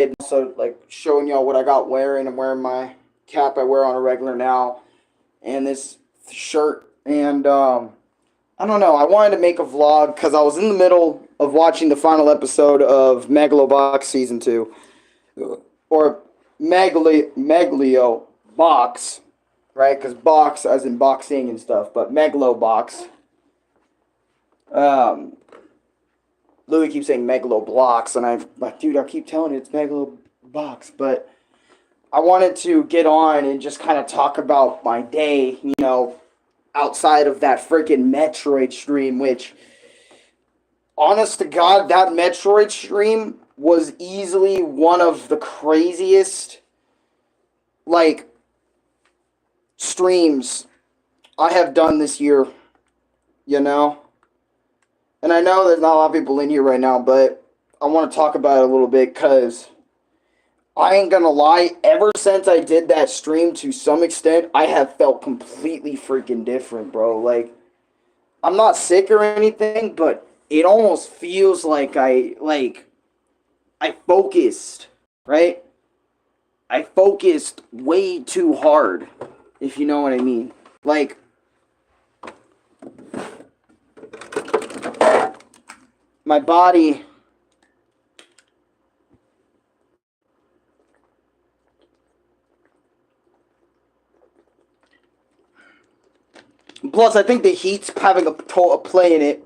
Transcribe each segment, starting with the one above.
And also like showing y'all what I got wearing. I'm wearing my cap I wear on a regular now, and this shirt. And I don't know. I wanted to make a vlog because I was in the middle of watching the final episode of Megalobox season 2, or Megalio Box, right? Because box as in boxing and stuff, but Megalobox. Um, Louis keeps saying Megaloblocks, and I'm like, dude, I keep telling you it's Megalobox, but I wanted to get on and just kind of talk about my day, outside of that freaking Metroid stream, which, honest to God, that Metroid stream was easily one of the craziest, like, streams I have done this year, you know? And I know there's not a lot of people in here right now, but I want to talk about it a little bit because I ain't gonna lie, ever since I did that stream to some extent, I have felt completely freaking different, bro. Like, I'm not sick or anything, but it almost feels like I focused, right? I focused way too hard, if you know what I mean. Like, my body. Plus, I think the heat's having a play in it.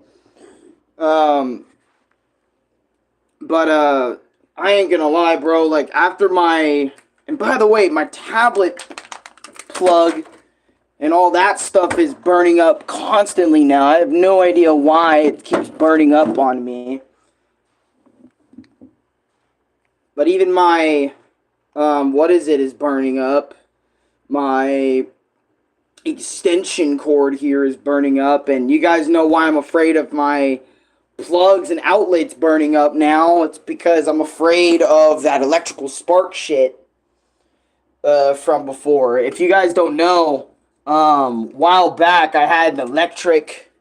But I ain't gonna lie, bro. Like, after my. And by the way, my tablet plug and all that stuff is burning up constantly now. I have no idea why it keeps burning up on me. But even my. What is burning up. My extension cord here is burning up, and you guys know why I'm afraid of my plugs and outlets burning up now. It's because I'm afraid of that electrical spark shit from before. If you guys don't know, while back I had an electric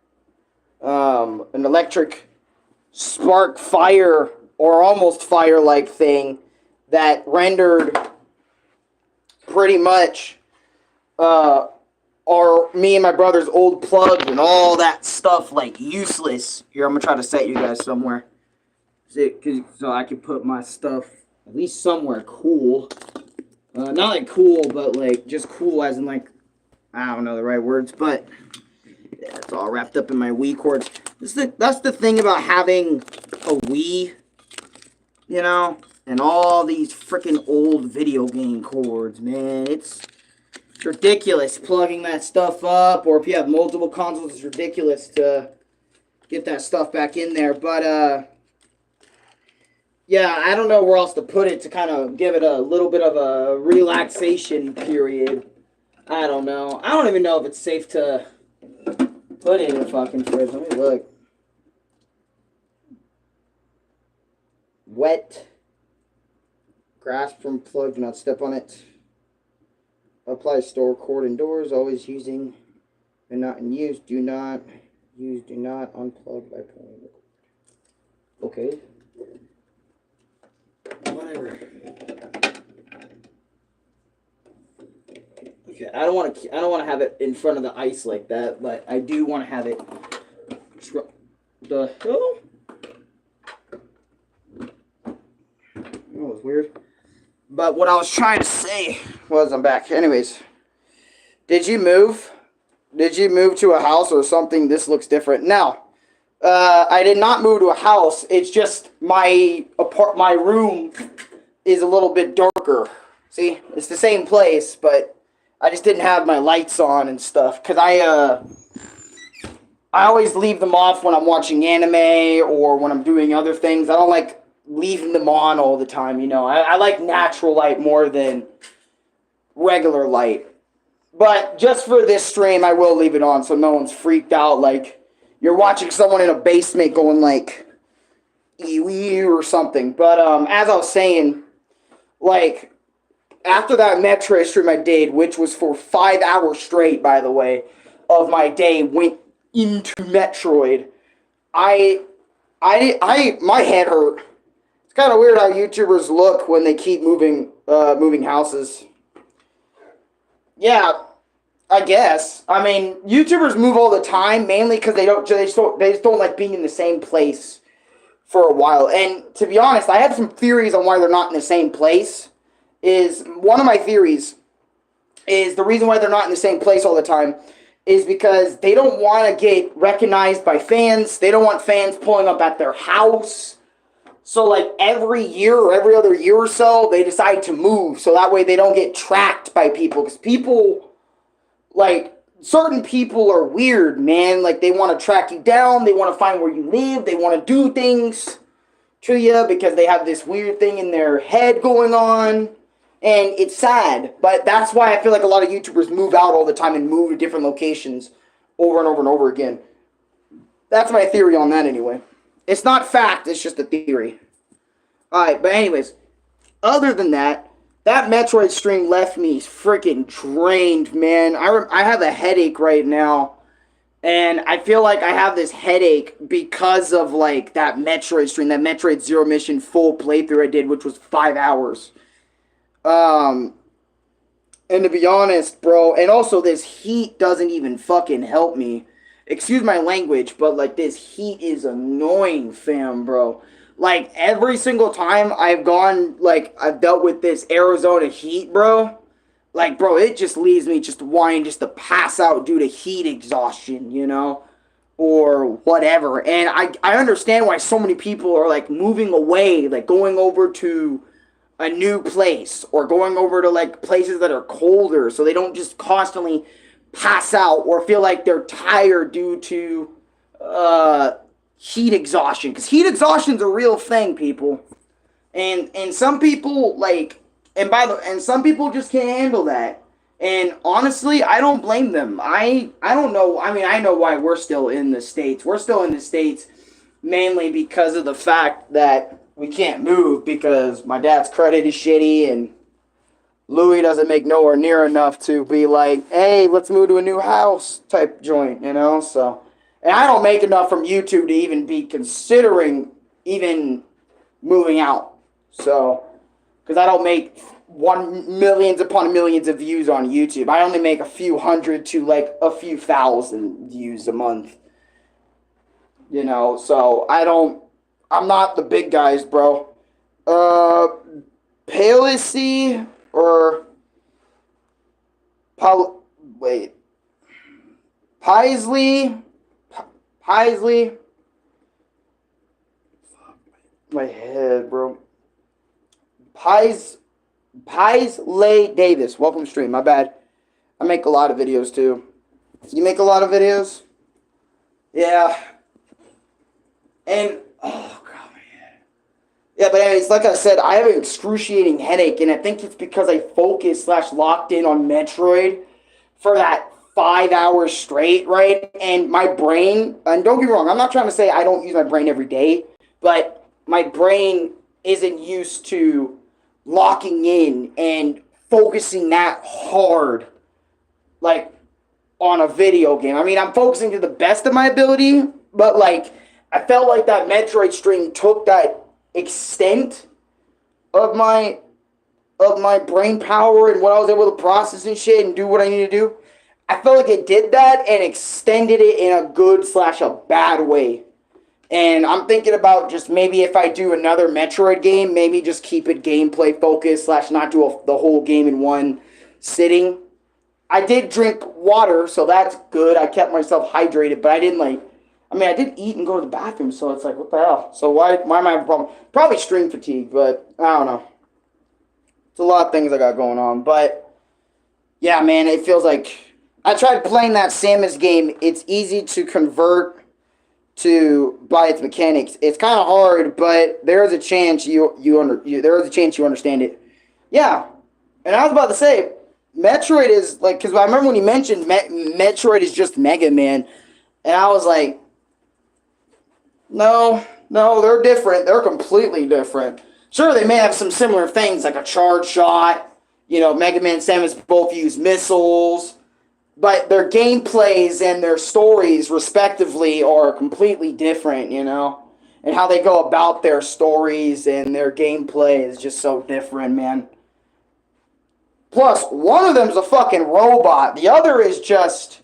spark fire or almost fire like thing that rendered pretty much me and my brother's old plugs and all that stuff like useless. Here, I'm gonna try to set you guys somewhere so I can put my stuff at least somewhere cool. Not like cool, but like just cool as in like, I don't know the right words, but yeah, it's all wrapped up in my Wii cords. That's the thing about having a Wii, and all these freaking old video game cords, man. It's ridiculous plugging that stuff up, or if you have multiple consoles, it's ridiculous to get that stuff back in there. But yeah, I don't know where else to put it to kind of give it a little bit of a relaxation period. I don't know. I don't even know if it's safe to put it in the fucking fridge. Let me look. Wet. Grasp from plug. Do not step on it. Apply store cord indoors. Always using and not in use. Do not use. Do not unplug by pulling the cord. Okay. Whatever. Okay, I don't want to have it in front of the ice like that, but I do want to have it. The hell? That was weird. But what I was trying to say was, I'm back. Anyways, did you move? Did you move to a house or something? This looks different now. I did not move to a house. It's just my room is a little bit darker. See, it's the same place, but I just didn't have my lights on and stuff. Cause I always leave them off when I'm watching anime or when I'm doing other things. I don't like leaving them on all the time. I like natural light more than regular light. But just for this stream, I will leave it on so no one's freaked out. Like, you're watching someone in a basement going like, eee or something. But as I was saying, like, after that Metroid stream I did, which was for 5 hours straight, by the way, of my day went into Metroid, my head hurt. It's kind of weird how YouTubers look when they keep moving houses. Yeah, I guess. I mean, YouTubers move all the time, mainly because they just don't like being in the same place for a while. And to be honest, I have some theories on why they're not in the same place. Is one of my theories is the reason why they're not in the same place all the time is because they don't want to get recognized by fans. They don't want fans pulling up at their house. So, like, every year or every other year or so, they decide to move. So that way they don't get tracked by people. Because people, like, certain people are weird, man. Like, they want to track you down. They want to find where you live. They want to do things to you because they have this weird thing in their head going on. And it's sad. But that's why I feel like a lot of YouTubers move out all the time and move to different locations over and over and over again. That's my theory on that anyway. It's not fact, it's just a theory. Alright, but anyways, other than that, that Metroid stream left me freaking drained, man. I have a headache right now. And I feel like I have this headache because of, like, that Metroid stream, that Metroid Zero Mission full playthrough I did, which was 5 hours. And to be honest, bro, and also this heat doesn't even fucking help me. Excuse my language, but, like, this heat is annoying, fam, bro. Like, every single time I've dealt with this Arizona heat, bro, like, bro, it just leaves me just wanting just to pass out due to heat exhaustion, you know, or whatever. And I understand why so many people are, like, moving away, like, going over to a new place, or going over to, like, places that are colder, so they don't just constantly pass out or feel like they're tired due to heat exhaustion, because heat exhaustion's a real thing, people, and some people and some people just can't handle that, and honestly, I don't blame them. I don't know. I mean, I know why we're still in the States. We're still in the States mainly because of the fact that we can't move because my dad's credit is shitty and Louis doesn't make nowhere near enough to be like, hey, let's move to a new house type joint, you know? So, and I don't make enough from YouTube to even be considering even moving out. So, because I don't make millions upon millions of views on YouTube. I only make a few hundred to like a few thousand views a month. You know, so I'm not the big guys, bro. Palacy or Paisley, my head, bro. Paisley Davis, welcome to stream. My bad. I make a lot of videos too. You make a lot of videos? Yeah. And oh god, man. Yeah, but anyways, like I said, I have an excruciating headache, and I think it's because I focused / locked in on Metroid for that 5 hours straight, right? And my brain, and don't get me wrong, I'm not trying to say I don't use my brain every day, but my brain isn't used to locking in and focusing that hard, like, on a video game. I mean, I'm focusing to the best of my ability, but, like, I felt like that Metroid stream took that extent of my brain power and what I was able to process and shit and do what I need to do. I felt like it did that and extended it in a good / a bad way. And I'm thinking about just maybe if I do another Metroid game, maybe just keep it gameplay focused / not do the whole game in one sitting. I did drink water, so that's good. I kept myself hydrated, but I didn't I did eat and go to the bathroom, so it's like, what the hell? So why am I having a problem? Probably stream fatigue, but I don't know. It's a lot of things I got going on, but yeah, man, it feels like I tried playing that Samus game. It's easy to convert by its mechanics. It's kind of hard, but there is a chance you understand it. Yeah, and I was about to say, Metroid is like, because I remember when you mentioned Metroid is just Mega Man, and I was like, no, they're different. They're completely different. Sure, they may have some similar things like a charge shot. You know, Mega Man and Samus both use missiles. But their gameplays and their stories, respectively, are completely different, you know? and how they go about their stories and their gameplay is just so different, man. Plus, one of them's a fucking robot. The other is just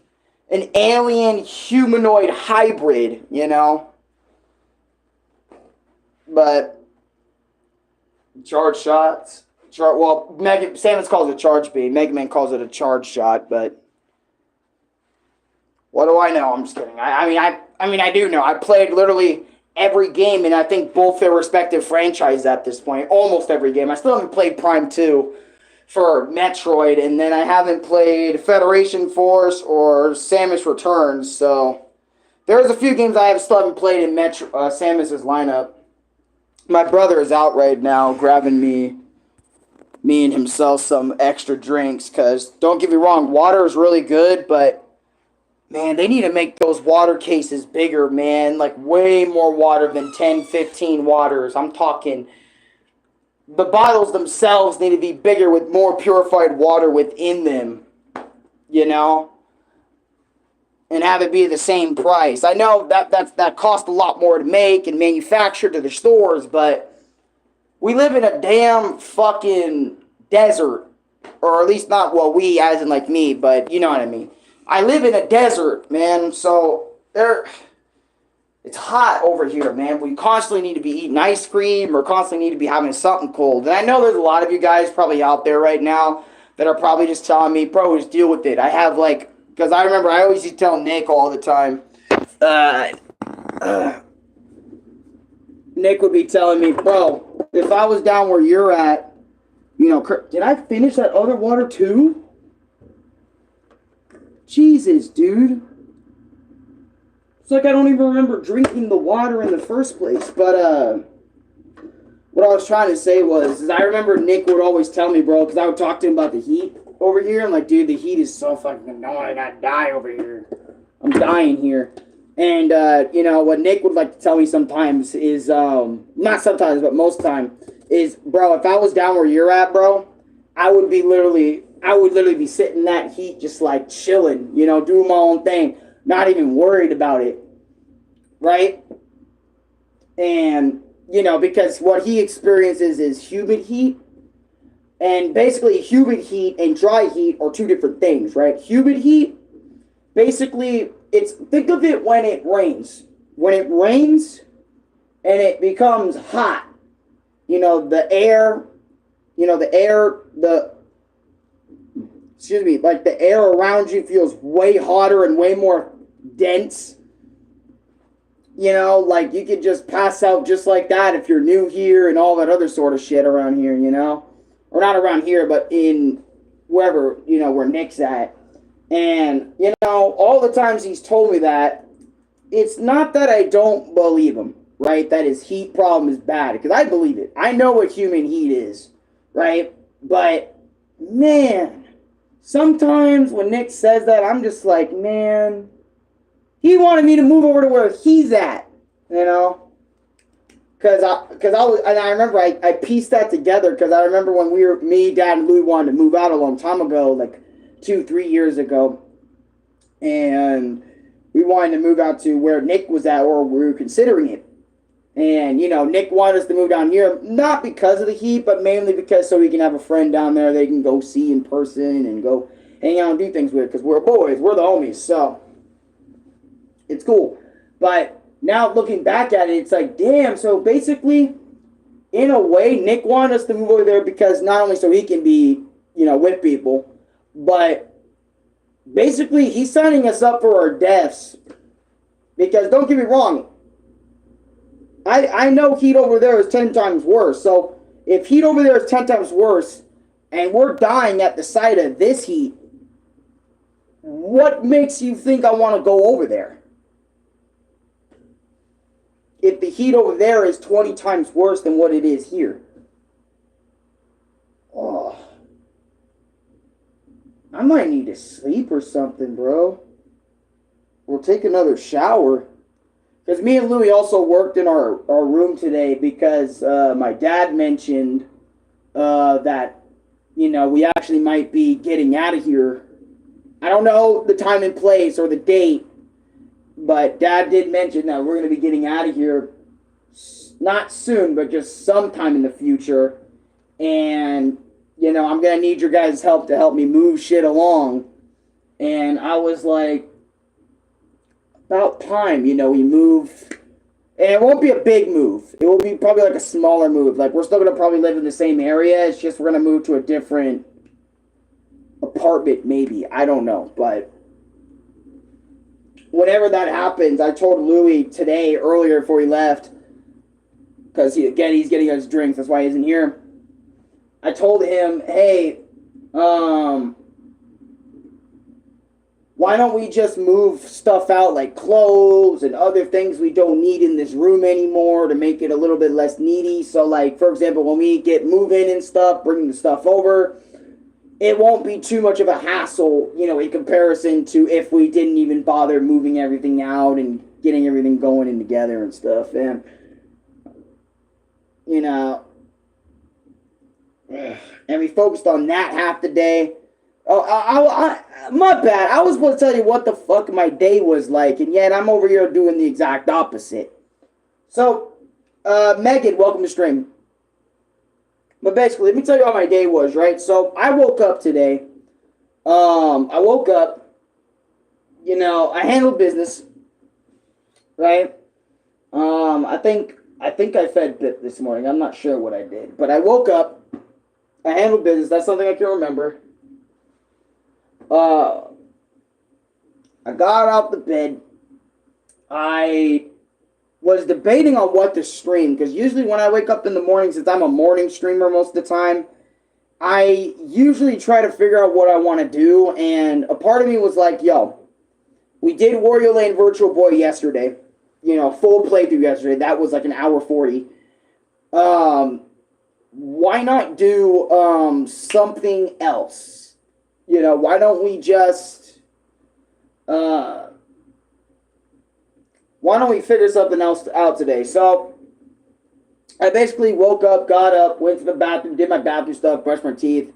an alien humanoid hybrid, you know? But charge shots. Well, Samus calls it charge beam. Mega Man calls it a charge shot, but what do I know? I'm just kidding. I mean, I do know. I played literally every game, and I think both their respective franchises at this point. Almost every game. I still haven't played Prime 2 for Metroid, and then I haven't played Federation Force or Samus Returns, so there's a few games I still haven't played in Samus's lineup. My brother is out right now grabbing me and himself some extra drinks, because don't get me wrong, water is really good, but man, they need to make those water cases bigger, man. Like, way more water than 10, 15 waters. I'm talking, the bottles themselves need to be bigger with more purified water within them, you know? And have it be the same price. I know that costs a lot more to make and manufacture to the stores, but we live in a damn fucking desert. Or at least not, well, we, as in like me, but you know what I mean. I live in a desert, man, so it's hot over here, man. We constantly need to be eating ice cream or constantly need to be having something cold. And I know there's a lot of you guys probably out there right now that are probably just telling me, bro, just deal with it. I have like, because I remember I always used to tell Nick all the time, Nick would be telling me, bro, if I was down where you're at, you know, did I finish that other water too? Jesus, dude. It's like I don't even remember drinking the water in the first place. But what I was trying to say was I remember Nick would always tell me, bro, because I would talk to him about the heat over here. I'm like, dude, the heat is so fucking annoying. I'd die over here. I'm dying here. And, you know, what Nick would like to tell me sometimes is, not sometimes, but most time, is, bro, if I was down where you're at, bro, I would literally be sitting in that heat just like chilling, you know, doing my own thing, not even worried about it, right? And, you know, because what he experiences is humid heat, and basically humid heat and dry heat are two different things, right? Humid heat, basically, think of it when it rains. When it rains and it becomes hot, you know, the air around you feels way hotter and way more dense. You know, like you could just pass out just like that if you're new here and all that other sort of shit around here, you know? Or not around here, but in wherever, you know, where Nick's at. And, you know, all the times he's told me that, it's not that I don't believe him, right? That his heat problem is bad, because I believe it. I know what human heat is, right? But, man, sometimes when Nick says that, I'm just like, man, he wanted me to move over to where he's at, you know? Because I remember I pieced that together, because I remember when me, Dad, and Louie wanted to move out a long time ago, like 2-3 years ago, and we wanted to move out to where Nick was at, or we were considering it. And, you know, Nick wanted us to move down here, not because of the heat, but mainly because so we can have a friend down there they can go see in person and go hang out and do things with, because we're boys, we're the homies, so it's cool. But now looking back at it, it's like, damn, so basically, in a way, Nick wanted us to move over there because not only so he can be, you know, with people, but basically he's signing us up for our deaths. Because don't get me wrong, I know heat over there is 10 times worse. So if heat over there is 10 times worse and we're dying at the sight of this heat, what makes you think I want to go over there? If the heat over there is 20 times worse than what it is here. Oh. I might need to sleep or something, bro. Or take another shower. Because me and Louie also worked in our room today because my dad mentioned that, you know, we actually might be getting out of here. I don't know the time and place or the date, but Dad did mention that we're going to be getting out of here not soon, but just sometime in the future. And, you know, I'm going to need your guys' help to help me move shit along. And I was like, about time, you know, we move. And it won't be a big move. It will be probably like a smaller move. Like, we're still going to probably live in the same area. It's just we're going to move to a different apartment, maybe. I don't know. But whenever that happens, I told Louis today, earlier before he left, because he's getting his drinks. That's why he isn't here. I told him, hey, why don't we just move stuff out like clothes and other things we don't need in this room anymore to make it a little bit less needy? So, like, for example, when we get moving and stuff, bringing the stuff over, it won't be too much of a hassle, you know, in comparison to if we didn't even bother moving everything out and getting everything going in together and stuff. And, you know, and we focused on that half the day. Oh, my bad. I was supposed to tell you what the fuck my day was like, and yet I'm over here doing the exact opposite. So, Megan, welcome to stream. But basically, let me tell you how my day was, right? So, I woke up today. I woke up, you know, I handled business, right? I think I fed Bip this morning. I'm not sure what I did. But I woke up, I handled business. That's something I can remember. I got out the bed. I was debating on what to stream, because usually when I wake up in the morning, since I'm a morning streamer most of the time, I usually try to figure out what I want to do, and a part of me was like, yo, we did Wario Land Virtual Boy yesterday, you know, full playthrough yesterday. That was like an hour 40. Why not do something else? You know, why don't we just, why don't we figure something else out today? So, I basically woke up, got up, went to the bathroom, did my bathroom stuff, brushed my teeth.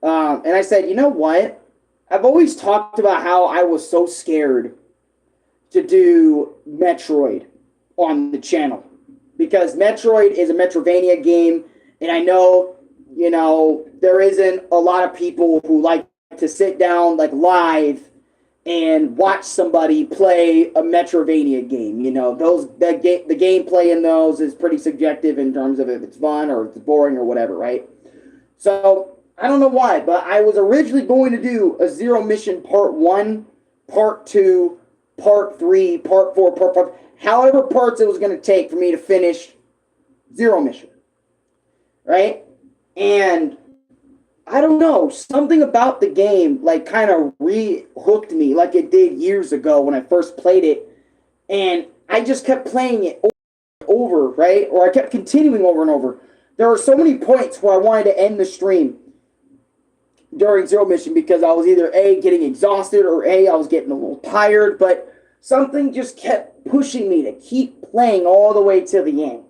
And I said, you know what? I've always talked about how I was so scared to do Metroid on the channel. Because Metroid is a Metrovania game, and I know, you know, there isn't a lot of people who like to sit down like live and watch somebody play a Metrovania game. You know, the gameplay in those is pretty subjective in terms of if it's fun or if it's boring or whatever, right? So I don't know why, but I was originally going to do a Zero Mission Part 1, Part 2, Part 3, Part 4, Part 5, however parts it was going to take for me to finish Zero Mission, right? And I don't know, something about the game like kind of re-hooked me like it did years ago when I first played it, and I just kept playing it over, right? Or I kept continuing over and over. There were so many points where I wanted to end the stream during Zero Mission because I was either A, getting exhausted, or A, I was getting a little tired, but something just kept pushing me to keep playing all the way to the end,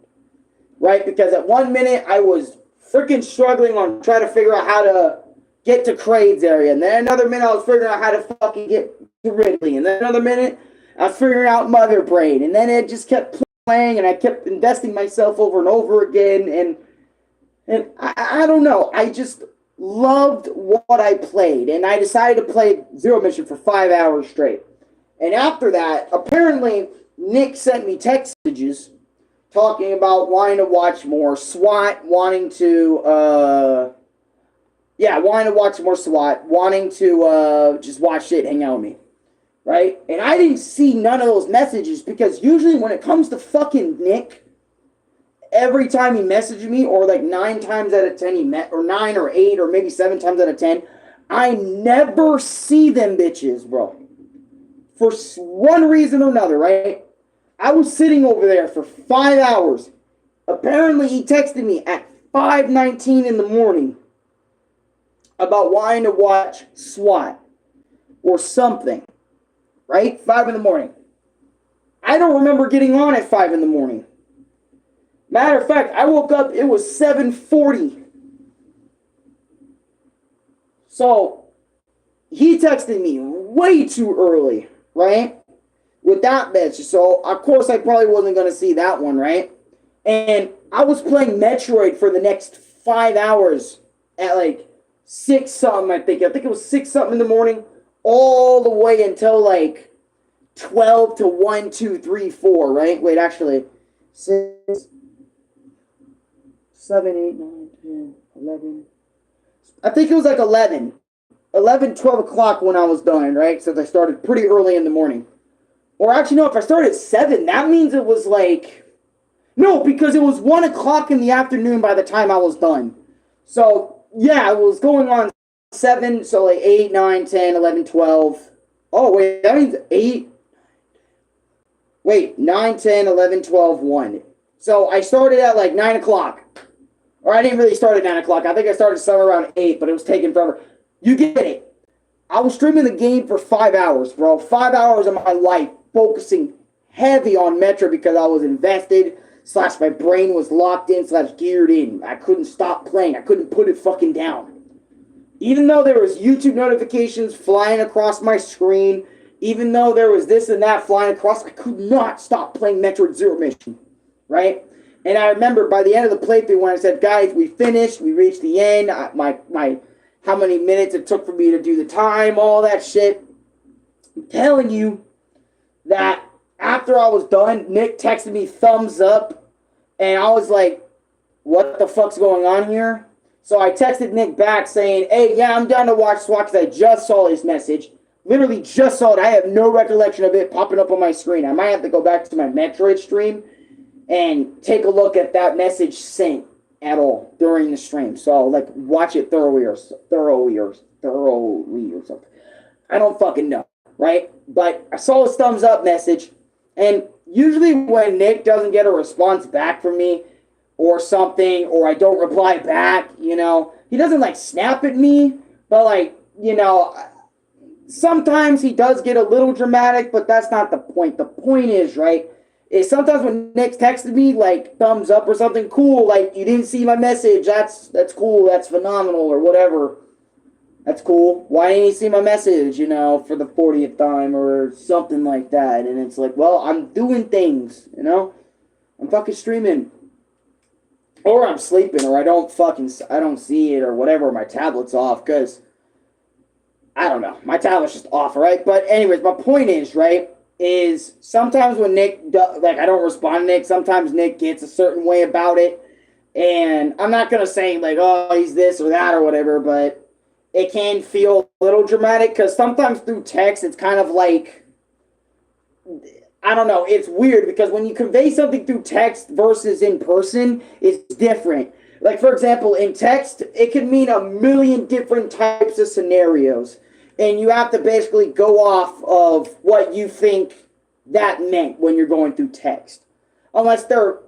right? Because at 1 minute I was freaking struggling on trying to figure out how to get to Kraid's area, and then another minute I was figuring out how to fucking get to Ridley, and then another minute I was figuring out Mother Brain, and then it just kept playing, and I kept investing myself over and over again, and I don't know, I just loved what I played, and I decided to play Zero Mission for 5 hours straight. And after that, apparently Nick sent me text messages talking about wanting to watch more SWAT, wanting to watch more SWAT, wanting to just watch it, hang out with me, right? And I didn't see none of those messages because usually when it comes to fucking Nick, every time he messaged me, or like 9 times out of 10 he met, or 9 or 8 or maybe 7 times out of 10, I never see them bitches, bro. For one reason or another, right? I was sitting over there for 5 hours. Apparently, he texted me at 5:19 in the morning about wanting to watch SWAT or something, right? 5 in the morning. I don't remember getting on at 5 in the morning. Matter of fact, I woke up, it was 7:40. So, he texted me way too early, right? With that message. So, of course, I probably wasn't going to see that one, right? And I was playing Metroid for the next 5 hours at like 6 something, I think. I think it was 6 something in the morning, all the way until like 12 to 1, 2, 3, 4, right? Wait, actually, 6, 7, 8, 9, 10, 11. I think it was like 11, 12 o'clock when I was done, right? Since I started pretty early in the morning. Or actually, no, if I started at 7, that means it was like, no, because it was 1 o'clock in the afternoon by the time I was done. So, yeah, it was going on 7, so like 8, 9, 10, 11, 12. Oh, wait, that means 8. Wait, 9, 10, 11, 12, 1. So I started at like 9 o'clock. Or I didn't really start at 9 o'clock. I think I started somewhere around 8, but it was taking forever. You get it. I was streaming the game for 5 hours, bro. 5 hours of my life focusing heavy on Metro because I was invested, / my brain was locked in, / geared in. I couldn't stop playing. I couldn't put it fucking down. Even though there was YouTube notifications flying across my screen, even though there was this and that flying across, I could not stop playing Metroid Zero Mission, right? And I remember by the end of the playthrough when I said, guys, we finished, we reached the end, how many minutes it took for me to do the time, all that shit. I'm telling you that after I was done, Nick texted me thumbs up, and I was like, what the fuck's going on here? So I texted Nick back saying, hey, yeah, I'm done to watch SWAT because I just saw his message. Literally just saw it. I have no recollection of it popping up on my screen. I might have to go back to my Metroid stream and take a look at that message sent at all during the stream. So, like, watch it thoroughly or something. I don't fucking know, right? But I saw his thumbs up message, and usually when Nick doesn't get a response back from me or something, or I don't reply back, you know, he doesn't, like, snap at me, but, like, you know, sometimes he does get a little dramatic, but that's not the point. The point is, right, is sometimes when Nick texted me, like, thumbs up or something, cool, like, you didn't see my message, that's cool, that's phenomenal, or whatever. That's cool. Why didn't you see my message, you know, for the 40th time, or something like that? And it's like, well, I'm doing things, you know? I'm fucking streaming. Or I'm sleeping, or I don't see it, or whatever, my tablet's off, because, I don't know, my tablet's just off, right? But anyways, my point is, right, is sometimes when Nick, I don't respond to Nick, sometimes Nick gets a certain way about it, and I'm not going to say, like, oh, he's this or that or whatever, but it can feel a little dramatic, because sometimes through text, it's kind of like, I don't know, it's weird, because when you convey something through text versus in person, it's different. Like, for example, in text, it can mean a million different types of scenarios. And you have to basically go off of what you think that meant when you're going through text. Unless they're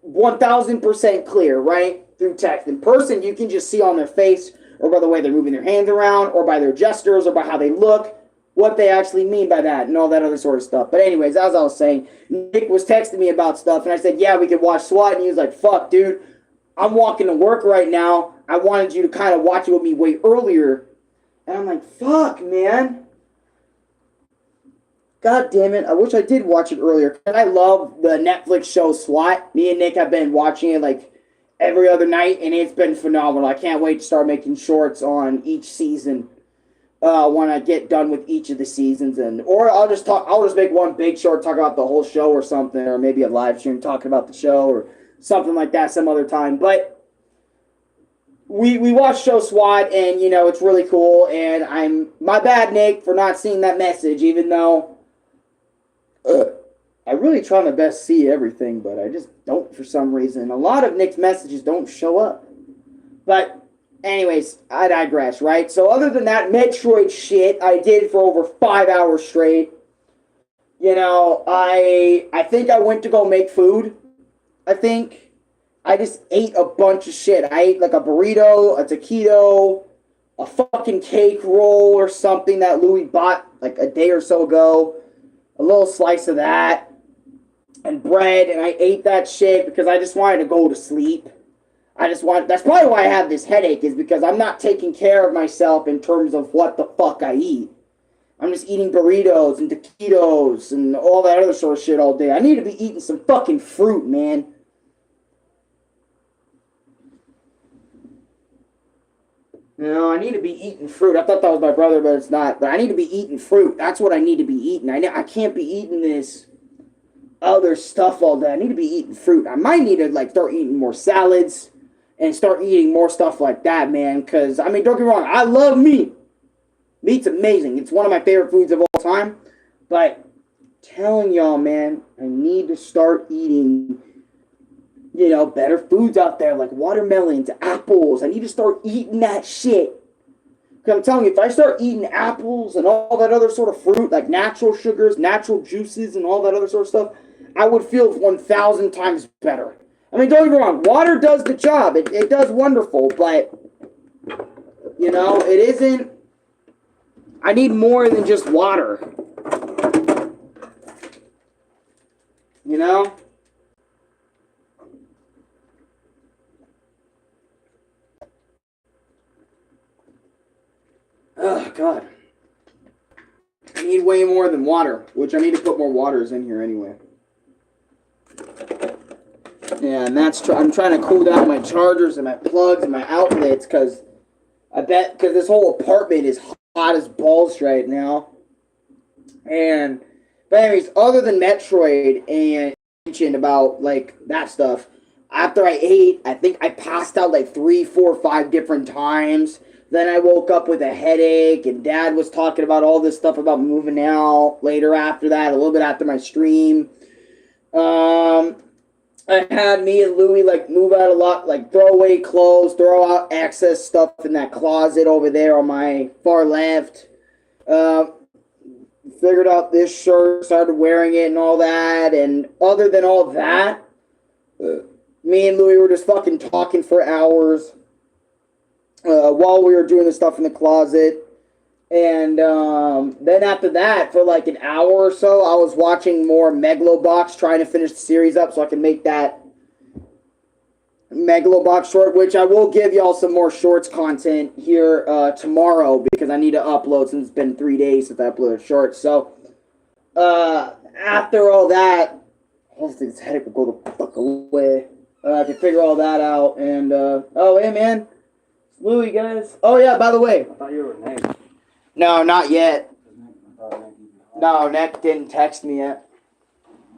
1000% clear, right? Through text. In person, you can just see on their face, or by the way they're moving their hands around, or by their gestures, or by how they look, what they actually mean by that, and all that other sort of stuff. But anyways, as I was saying, Nick was texting me about stuff, and I said, yeah, we could watch SWAT, and he was like, fuck, dude, I'm walking to work right now. I wanted you to kind of watch it with me way earlier. And I'm like, fuck, man. God damn it. I wish I did watch it earlier. And I love the Netflix show SWAT. Me and Nick have been watching it like every other night, and it's been phenomenal. I can't wait to start making shorts on each season when I get done with each of the seasons. Or I'll just make one big short, talk about the whole show or something, or maybe a live stream talking about the show or something like that some other time. But we watched show SWAT, and, you know, it's really cool, and my bad, Nick, for not seeing that message, even though I really try my best to see everything, but I just don't for some reason. A lot of Nick's messages don't show up. But anyways, I digress, right? So other than that Metroid shit I did for over 5 hours straight, you know, I think I went to go make food. I just ate a bunch of shit. I ate like a burrito, a taquito, a fucking cake roll or something that Louis bought like a day or so ago. A little slice of that. And bread. And I ate that shit because I just wanted to go to sleep. That's probably why I have this headache, is because I'm not taking care of myself in terms of what the fuck I eat. I'm just eating burritos and taquitos and all that other sort of shit all day. I need to be eating some fucking fruit, man. No, I need to be eating fruit. I thought that was my brother, but it's not. But I need to be eating fruit. That's what I need to be eating. I can't be eating this other stuff all day. I need to be eating fruit. I might need to like start eating more salads and start eating more stuff like that, man. Because I mean, don't get me wrong, I love meat. Meat's amazing. It's one of my favorite foods of all time. But telling y'all, man, I need to start eating, you know, better foods out there like watermelons, apples. I need to start eating that shit. Because I'm telling you, if I start eating apples and all that other sort of fruit, like natural sugars, natural juices, and all that other sort of stuff, I would feel 1,000 times better. I mean, don't get me wrong, water does the job. It does wonderful, but, you know, it isn't. I need more than just water. You know? Oh, God. I need way more than water, which I need to put more waters in here anyway. Yeah, and I'm trying to cool down my chargers and my plugs and my outlets because this whole apartment is hot as balls right now. But anyways, other than Metroid and mentioned about like that stuff, after I ate, I think I passed out like 3, 4, 5 different times. Then I woke up with a headache, and Dad was talking about all this stuff about moving out later after that, a little bit after my stream. I had me and Louie like move out a lot, like throw away clothes, throw out excess stuff in that closet over there on my far left. Figured out this shirt, started wearing it and all that. And other than all that, me and Louie were just fucking talking for hours while we were doing the stuff in the closet. And then after that, for like an hour or so, I was watching more Megalobox, trying to finish the series up so I can make that Megalobox short, which I will give y'all some more shorts content here tomorrow because I need to upload since it's been 3 days since I uploaded shorts. So after all that, hopefully this headache will go the fuck away. I can figure all that out. And oh, hey man, Louie, guys. Oh yeah, by the way, I thought you were next. No, not yet. No, Nick didn't text me yet.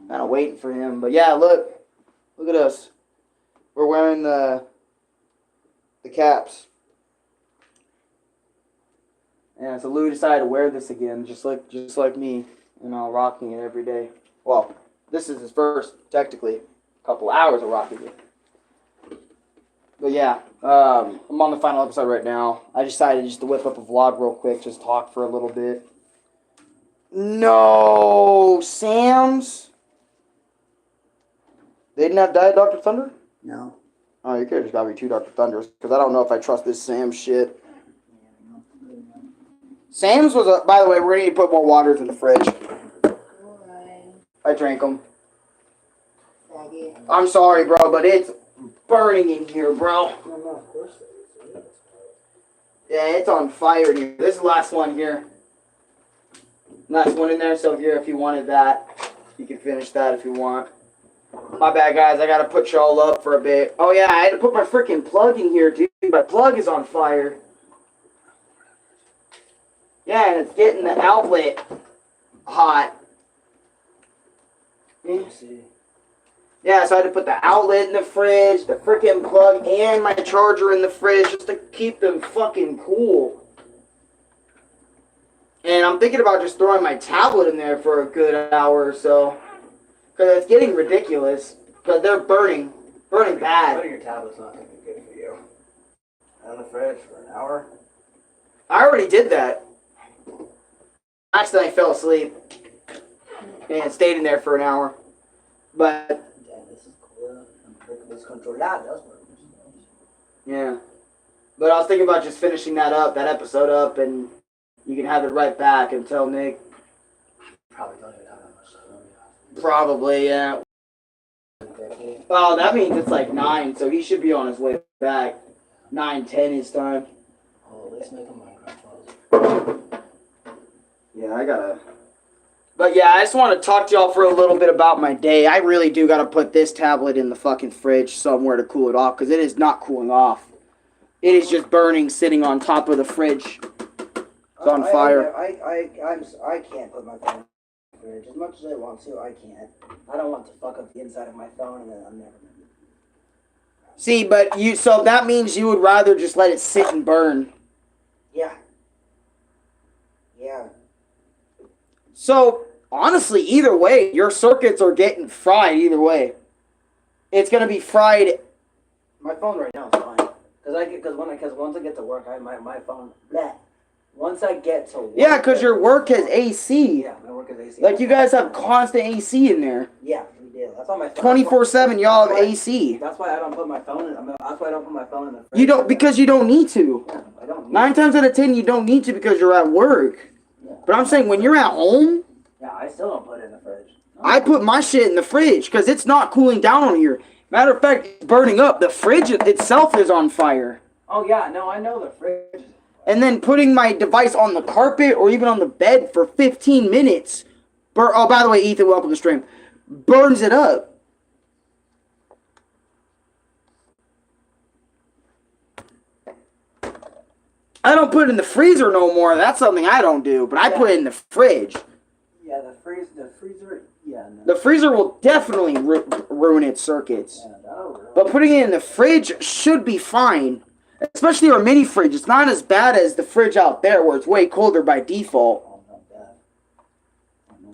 Kind of waiting for him. But yeah, look at us. We're wearing the caps. Yeah, so Louie decided to wear this again, just like me, and I'm rocking it every day. Well, this is his first, technically, couple hours of rocking it. But yeah, I'm on the final episode right now. I decided just to whip up a vlog real quick, just talk for a little bit. No, Sam's? They didn't have Diet Dr. Thunder? No. Oh, you could have just got me 2 Dr. Thunders, because I don't know if I trust this Sam's shit. Sam's was a... By the way, we're going to need to put more waters in the fridge. Alright. I drank them. Faggot. I'm sorry, bro, but it's burning in here, bro. No, of course it is. Yeah, it's on fire in here. This is the last one here. Last one in there, so if you wanted that, you can finish that if you want. My bad, guys. I gotta put y'all up for a bit. Oh, yeah, I had to put my freaking plug in here, dude. My plug is on fire. Yeah, and it's getting the outlet hot. Yeah, so I had to put the outlet in the fridge, the freaking plug, and my charger in the fridge just to keep them fucking cool. And I'm thinking about just throwing my tablet in there for a good hour or so. Because it's getting ridiculous. Because they're burning bad. Putting your tablet's not going to be good for you. On the fridge for an hour? I already did that. Actually, I fell asleep. And stayed in there for an hour. But... Damn, this is cool. This controlado does work. yeah. But I was thinking about just finishing that episode up, and you can have it right back and tell Nick. Probably don't even have that much time. Probably, yeah. Oh, that means it's like 9, so he should be on his way back. 9:10 his time. Oh, let's make a Minecraft pause. Yeah, I gotta... But yeah, I just want to talk to y'all for a little bit about my day. I really do gotta put this tablet in the fucking fridge somewhere to cool it off, because it is not cooling off. It is just burning, sitting on top of the fridge. It's on fire. I can't put my phone in the fridge. As much as I want to, I can't. I don't want to fuck up the inside of my phone, and then I'm never gonna. See, but so that means you would rather just let it sit and burn. Yeah. Yeah. So, honestly, either way, your circuits are getting fried either way. It's going to be fried. My phone right now is fine. Because once I get to work, my phone. Bleh. Once I get to work. Yeah, because your work has AC. Yeah, my work is AC. Like, you guys have constant AC in there. Yeah, we do. That's why my phone. 24/7, y'all have AC. That's why I don't put my phone in. That's why I don't put my phone in the fridge. You don't, because you don't need to. Yeah, I don't. 9 times out of 10, you don't need to because you're at work. Yeah. But I'm saying when you're at home, Yeah, I still don't put it in the fridge. No. I put my shit in the fridge because it's not cooling down on here. Matter of fact, it's burning up. The fridge itself is on fire. Oh yeah, no, I know the fridge. And then putting my device on the carpet or even on the bed for 15 minutes. Oh, by the way, Ethan, welcome to the stream. Burns it up. I don't put it in the freezer no more. That's something I don't do. But I put it in the fridge. Yeah, the freezer. Yeah, no. The freezer will definitely ruin its circuits. Yeah, that'll ruin. But putting it in the fridge should be fine. Especially our mini fridge. It's not as bad as the fridge out there where it's way colder by default. Oh, not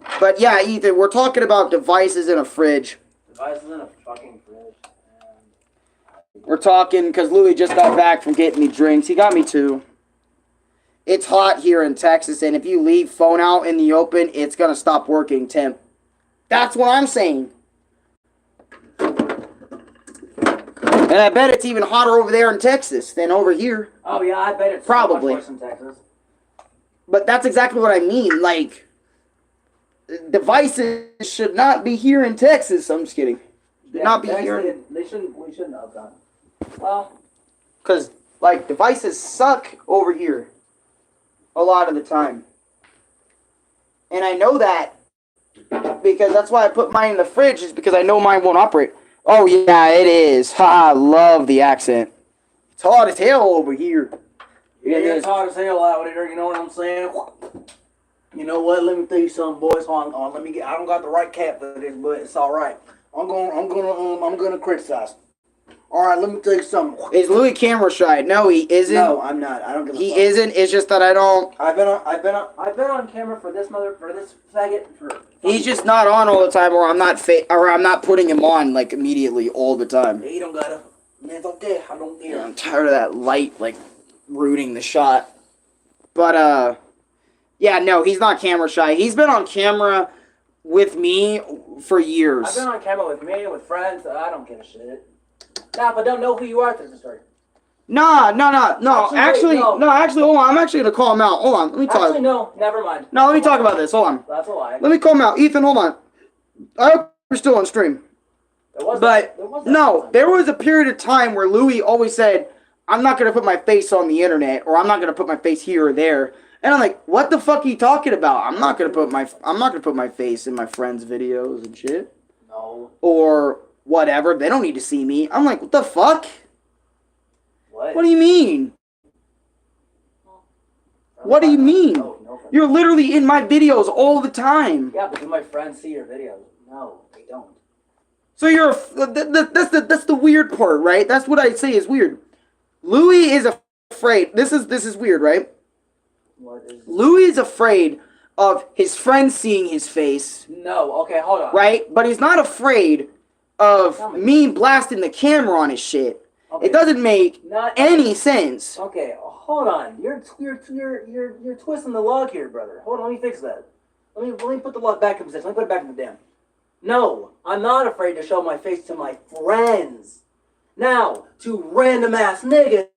bad. But yeah, Ethan, we're talking about devices in a fridge. Devices in a fucking fridge. We're talking because Louis just got back from getting me drinks. He got me two. It's hot here in Texas, and if you leave phone out in the open, it's going to stop working, temp. That's what I'm saying. And I bet it's even hotter over there in Texas than over here. Oh yeah, I bet it's Probably. so much worse in Texas. But that's exactly what I mean. Like, devices should not be here in Texas. I'm just kidding. Yeah, Not be Texas, here. We shouldn't have done. Well, Because, like, devices suck over here a lot of the time. And I know that because that's why I put mine in the fridge, is because I know mine won't operate. Oh, yeah, it is. Ha, I love the accent. It's hot as hell over here. it's hot as hell out here. You know what I'm saying? You know what? Let me tell you something, boys. Hold on. Let me get. I don't got the right cap for this, but it's all right. I'm gonna criticize. All right, let me tell you something. Is Louis camera shy? No, he isn't. No, I'm not. I don't give a He fuck. isn't. It's just that I don't. I've been on camera for this faggot for. He's just not on all the time, or I'm not putting him on like immediately all the time. You don't gotta. It's okay. I don't care. I'm tired of that light like rooting the shot. But yeah, no, he's not camera shy. He's been on camera with me for years. I've been on camera with me, with friends. I don't give a shit. Nah, if I don't know who you are, that's the story. No. Actually, hold on. I'm actually gonna call him out. Hold on. Let me talk. Actually, no. Never mind. No, let me talk about this. Hold on. That's a lie. Let me call him out. Ethan, hold on. I hope you're still on stream. But no, there was a period of time where Louis always said, "I'm not gonna put my face on the internet, or I'm not gonna put my face here or there." And I'm like, "What the fuck are you talking about? I'm not gonna put my face in my friends' videos and shit, No. or whatever. They don't need to see me." I'm like, "What the fuck? What? What do you mean? What do you mean? No. You're literally in my videos all the time." Yeah, but do my friends see your videos? No, they don't. So that's the weird part, right? That's what I say is weird. Louis is afraid. This is weird, right? What is? Louis is afraid of his friends seeing his face, No. Okay, hold on. right? But he's not afraid of me blasting the camera on his shit. Okay. It doesn't make Not any sense. Okay, hold on. You're twisting the log here, brother. Hold on, let me fix that. Let me put the log back in position. Let me put it back in the dam. No, I'm not afraid to show my face to my friends. Now, to random ass niggas,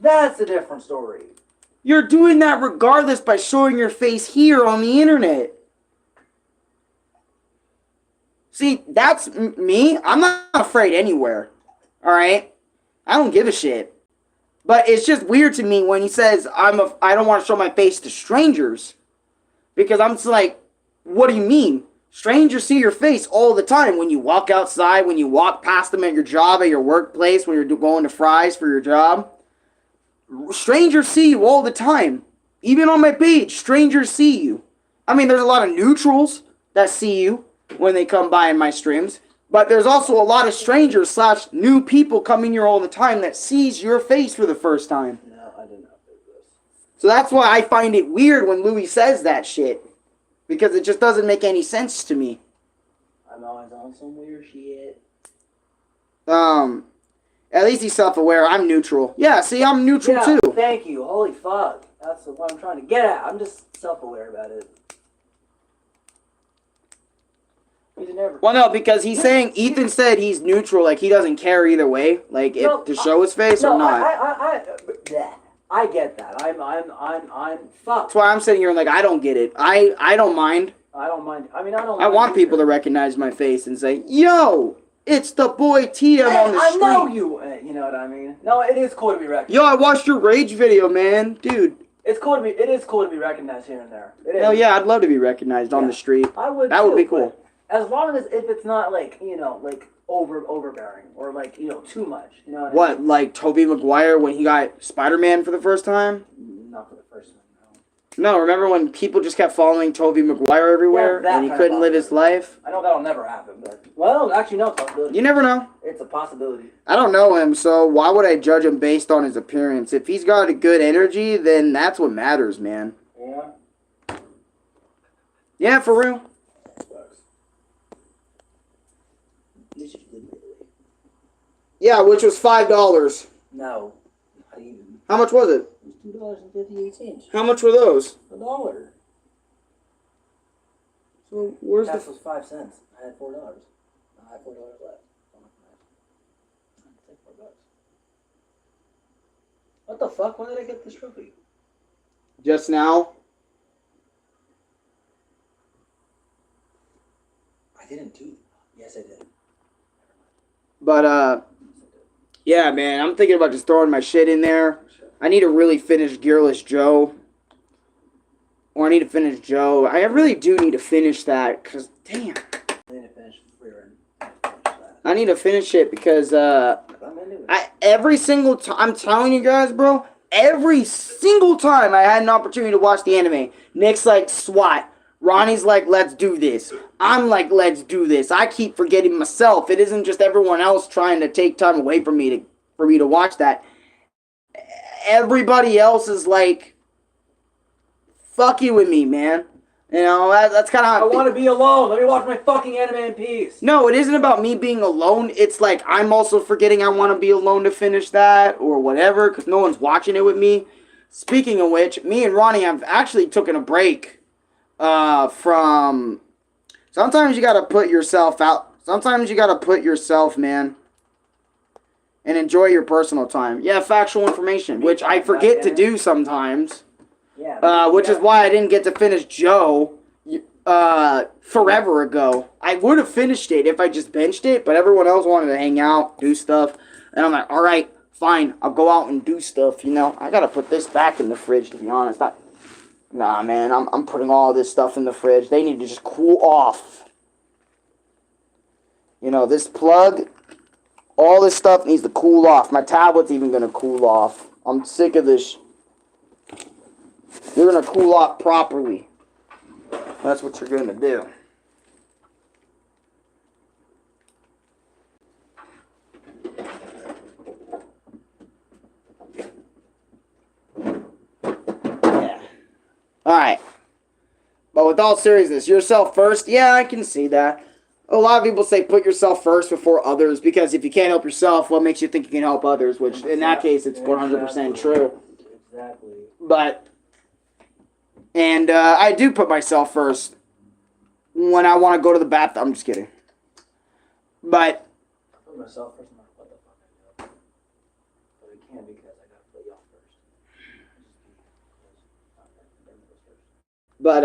that's a different story. You're doing that regardless by showing your face here on the internet. See, that's me. I'm not afraid anywhere. All right? I don't give a shit. But it's just weird to me when he says I don't want to show my face to strangers. Because I'm just like, what do you mean? Strangers see your face all the time when you walk outside, when you walk past them at your job, at your workplace, when you're going to Fry's for your job. Strangers see you all the time. Even on my page, strangers see you. I mean, there's a lot of neutrals that see you when they come by in my streams. But there's also a lot of strangers / new people coming here all the time that sees your face for the first time. No, I did not do this. So that's why I find it weird when Louis says that shit. Because it just doesn't make any sense to me. I'm always on some weird shit. At least he's self-aware. I'm neutral. Yeah, see, I'm neutral Yeah, too. thank you. Holy fuck. That's what I'm trying to get at. I'm just self-aware about it. He's never. Well, no, because he's saying, Ethan said he's neutral, like he doesn't care either way, like No, if to show his face No, or not. I get that. I'm fucked. That's why I'm sitting here like, I don't get it. I don't mind. I don't mind. I mean, I don't. I mind want people either. to recognize my face and say, yo, it's the boy TM Hey, on the I street. know you. You know what I mean? No, it is cool to be recognized. Yo, I watched your Rage video, man. Dude. It's cool to be. It is cool to be recognized here and there. It is. Hell yeah, I'd love to be recognized on the street. I would. That would too, be cool. but as long as if it's not like like overbearing or like too much. You know what? I What, like Tobey Maguire when he got Spider-Man for the first time? mean? Not for the first one. No, remember when people just kept following Tobey Maguire everywhere Yeah, that and he kind of couldn't live his life? I know that'll never happen, but actually, no, it's a possibility. You never know. It's a possibility. I don't know him, so why would I judge him based on his appearance? If he's got a good energy, then that's what matters, man. Yeah. Yeah, for real. Yeah, which was $5. No, not even. How much was it? It was $2.58. How much were those? $1. So where's Tax the? was 5 cents. I had $4. I had $4 left. Take $4. What the fuck? When did I get this trophy? Just now. I didn't do. Yes, I did. But yeah, man, I'm thinking about just throwing my shit in there. I need to really finish Gearless Joe. Or I need to finish Joe. I really do need to finish that, because, damn. I need to finish Freer and I need to finish it because, I'm into it. every single time, I'm telling you guys, bro, every single time I had an opportunity to watch the anime, Nick's like, SWAT. Ronnie's like, let's do this. I'm like, let's do this. I keep forgetting myself. It isn't just everyone else trying to take time away from me to watch that. Everybody else is like, fuck you with me, man. You know, that's kind of how I want to be alone. Let me watch my fucking anime in peace. No, it isn't about me being alone. It's like I'm also forgetting I want to be alone to finish that or whatever because no one's watching it with me. Speaking of which, me and Ronnie have actually taken a break from... Sometimes you got to put yourself out. Sometimes you got to put yourself, man, and enjoy your personal time. Yeah, factual information, which I forget to do sometimes. Yeah. Which is why I didn't get to finish Joe forever ago. I would have finished it if I just benched it, but everyone else wanted to hang out, do stuff. And I'm like, all right, fine, I'll go out and do stuff, you know. I got to put this back in the fridge, to be honest. Nah, man, I'm putting all this stuff in the fridge. They need to just cool off. You know, this plug, all this stuff needs to cool off. My tablet's even going to cool off. I'm sick of this. You're going to cool off properly. That's what you're going to do. Yeah. Alright. But with all seriousness, yourself first? Yeah, I can see that. A lot of people say put yourself first before others because if you can't help yourself, what makes you think you can help others? Which, in that case, it's 100% true. Exactly. But, and I do put myself first when I want to go to the bathroom. I'm just kidding. But, I put myself first no matter what the fuck I do. But I can't because I gotta put y'all first. but,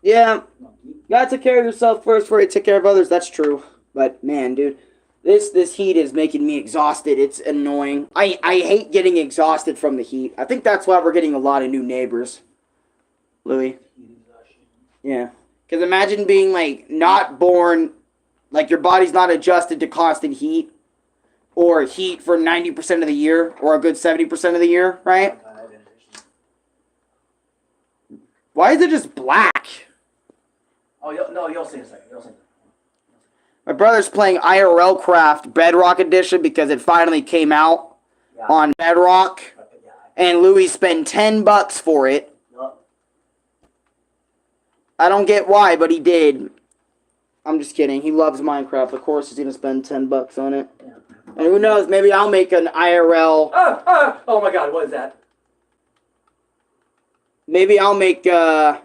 yeah, you gotta take care of yourself first before you take care of others. That's true. But, man, dude, this heat is making me exhausted. It's annoying. I hate getting exhausted from the heat. I think that's why we're getting a lot of new neighbors. Louis? Yeah. Because imagine being, like, not born, like, your body's not adjusted to constant heat. or heat for 90% of the year, or a good 70% of the year, right? Why is it just black? Oh, you'll see in a second. You'll see. My brother's playing IRL Craft Bedrock Edition because it finally came out on Bedrock, and Louis spent $10 for it. I don't get why, but he did. I'm just kidding. He loves Minecraft. Of course, he's gonna spend $10 on it. Yeah. And who knows? Maybe I'll make an IRL. Oh my God! What is that? Maybe I'll make an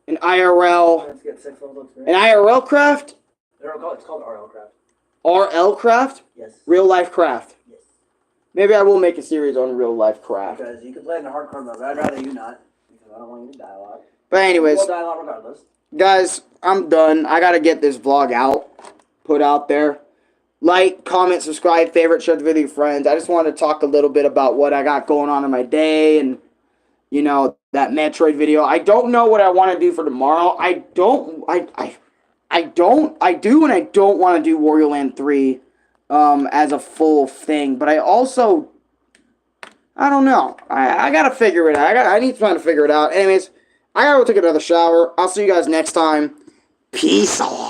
IRL. Let's get 6 level An IRL Craft. It's called RL Craft. RL Craft. Yes. Real life craft. Yes. Maybe I will make a series on real life craft. Because you can play in the hardcore mode, but I'd rather you not. Because I don't want you to die a lot. But anyways, We'll die a lot regardless. guys, I'm done. I gotta get this vlog out, put out there. Like, comment, subscribe, favorite, share the video with your friends. I just wanted to talk a little bit about what I got going on in my day and, you know, that Metroid video. I don't know what I want to do for tomorrow. I do and I don't want to do Wario Land 3 as a full thing. But I also, I don't know. I gotta figure it out. I need time to figure it out. Anyways, I gotta go take another shower. I'll see you guys next time. Peace out.